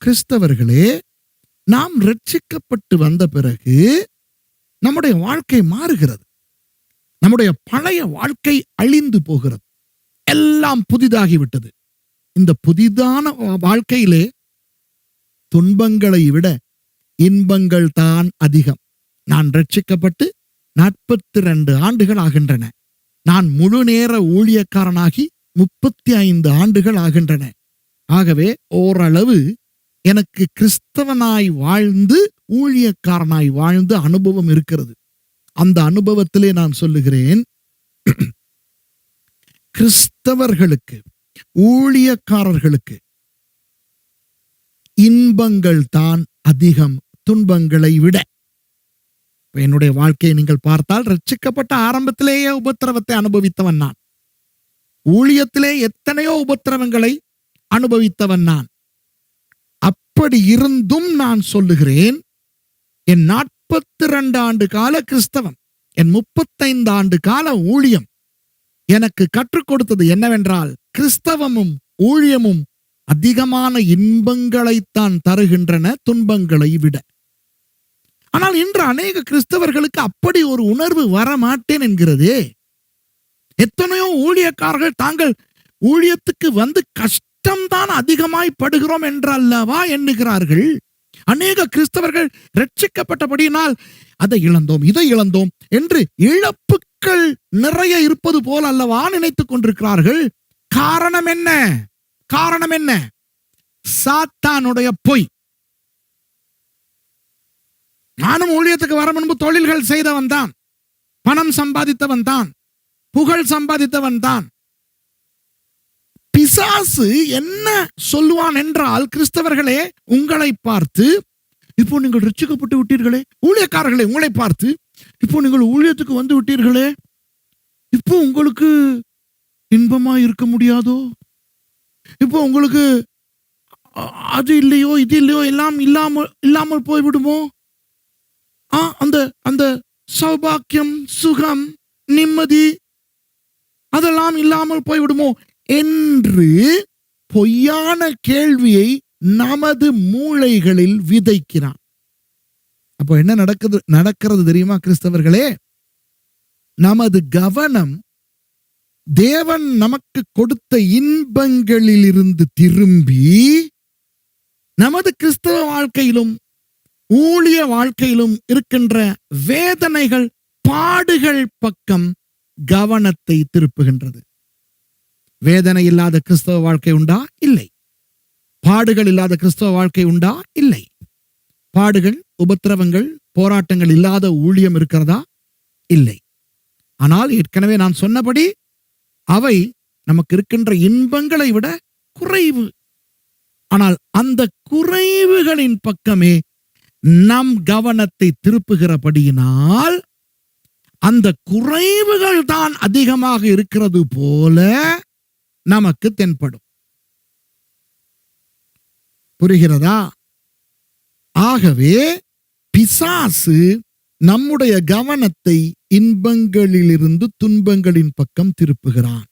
கிறிஸ்தவர்களே, நாம் ரட்சிக்கப்பட்டு வந்த பிறகு நம்முடைய வாழ்க்கை மாறுகிறது. நம்முடைய பழைய வாழ்க்கை அழிந்து போகிறது. எல்லாம் புதிதாகிவிட்டது. இந்த புதிதான வாழ்க்கையிலே துன்பங்களை விட இன்பங்கள் தான் அதிகம். நான் ரட்சிக்கப்பட்டு 42 ஆண்டுகள் ஆகின்றன. நான் முழு நேர ஊழியக்காரனாகி 35 ஆண்டுகள் ஆகின்றன. ஆகவே ஓரளவு எனக்கு கிறிஸ்தவனாய் வாழ்ந்து ஊழியக்காரனாய் வாழ்ந்து அனுபவம் இருக்கிறது. அந்த அனுபவத்திலே நான் சொல்லுகிறேன், கிறிஸ்தவர்களுக்கு, ஊழியக்காரர்களுக்கு இன்பங்கள் தான் அதிகம் துன்பங்களை விட. என்னுடைய வாழ்க்கையை நீங்கள் பார்த்தால், ரட்சிக்கப்பட்ட ஆரம்பத்திலேயே உபத்திரவத்தை அனுபவித்தவன் நான். ஊழியத்திலே எத்தனையோ உபத்திரவங்களை அனுபவித்தவன் நான். அப்படி இருந்தும் நான் சொல்லுகிறேன், என் 42 ஆண்டு கால கிறிஸ்தவம், என் 35 ஆண்டு கால ஊழியம் எனக்கு கற்றுக் கொடுத்தது என்னவென்றால், கிறிஸ்தவமும் ஊழியமும் அதிகமான இன்பங்களைத்தான் தருகின்றன துன்பங்களை விட. ஆனால் இன்று அநேக கிறிஸ்தவர்களுக்கு அப்படி ஒரு உணர்வு வரமாட்டேன் என்கிறதே. எத்தனையோ ஊழியக்காரர்கள் தாங்கள் ஊழியத்துக்கு வந்து கஷ்டம்தான் அதிகமாய் படுகிறோம் என்றல்லவா எண்ணுகிறார்கள். அநேக கிறிஸ்தவர்கள் ரட்சிக்கப்பட்டபடியினால் அதை இழந்தோம், இதை இழந்தோம் என்று இழப்புக்கள் நிறைய இருப்பது போல் அல்லவா நினைத்துக் கொண்டிருக்கிறார்கள். காரணம் என்ன? காரணம் என்ன? சாத்தானுடைய பொய். நானும் ஊழியத்துக்கு வர முன்பு தொழில்கள் செய்தவன் தான், பணம் சம்பாதித்தவன் தான், புகழ் சம்பாதித்தவன் தான். பிசாசு என்ன சொல்லுவான் என்றால், கிறிஸ்தவர்களே உங்களை பார்த்து, இப்போ நீங்கள் ரட்சிக்கப்பட்டு விட்டீர்களே, ஊழியக்காரர்களே உங்களை பார்த்து, இப்போ நீங்கள் ஊழியத்துக்கு வந்து விட்டீர்களே, இப்போ உங்களுக்கு இன்பமா இருக்க முடியாதோ? இப்போ உங்களுக்கு அது இல்லையோ இது இல்லையோ எல்லாம் இல்லாமல் போய்விடுமோ? அந்த அந்த சௌபாக்கியம், சுகம், நிம்மதி அதெல்லாம் இல்லாமல் போய்விடுமோ என்று பொய்யான கேள்வியை நமது மூளைகளில் விதைக்கிறான். அப்போ என்ன நடக்கிறது தெரியுமா கிறிஸ்தவர்களே? நமது கவனம் தேவன் நமக்கு கொடுத்த இன்பங்களிலிருந்து திரும்பி நமது கிறிஸ்தவ வாழ்க்கையிலும் ஊழிய வாழ்க்கையிலும் இருக்கின்ற வேதனைகள், பாடுகள் பக்கம் கவனத்தை திருப்புகின்றது. வேதனை இல்லாத கிறிஸ்தவ வாழ்க்கை உண்டா? இல்லை. பாடுகள் இல்லாத கிறிஸ்தவ வாழ்க்கை உண்டா? இல்லை. பாடுகள், உபத்திரவங்கள், போராட்டங்கள் இல்லாத ஊழியம் இருக்கிறதா? இல்லை. ஆனால் ஏற்கனவே நான் சொன்னபடி அவை நமக்கு இருக்கின்ற இன்பங்களை விட குறைவு. ஆனால் அந்த குறைவுகளின் பக்கமே நம் கவனத்தை திருப்புகிறபடியினால் அந்த குறைவுகள் தான் அதிகமாக இருக்கிறது போல நமக்கு தென்படும். புரிகிறதா? ஆகவே பிசாசு நம்முடைய கவனத்தை இன்பங்களிலிருந்து துன்பங்களின் பக்கம் திருப்புகிறான்.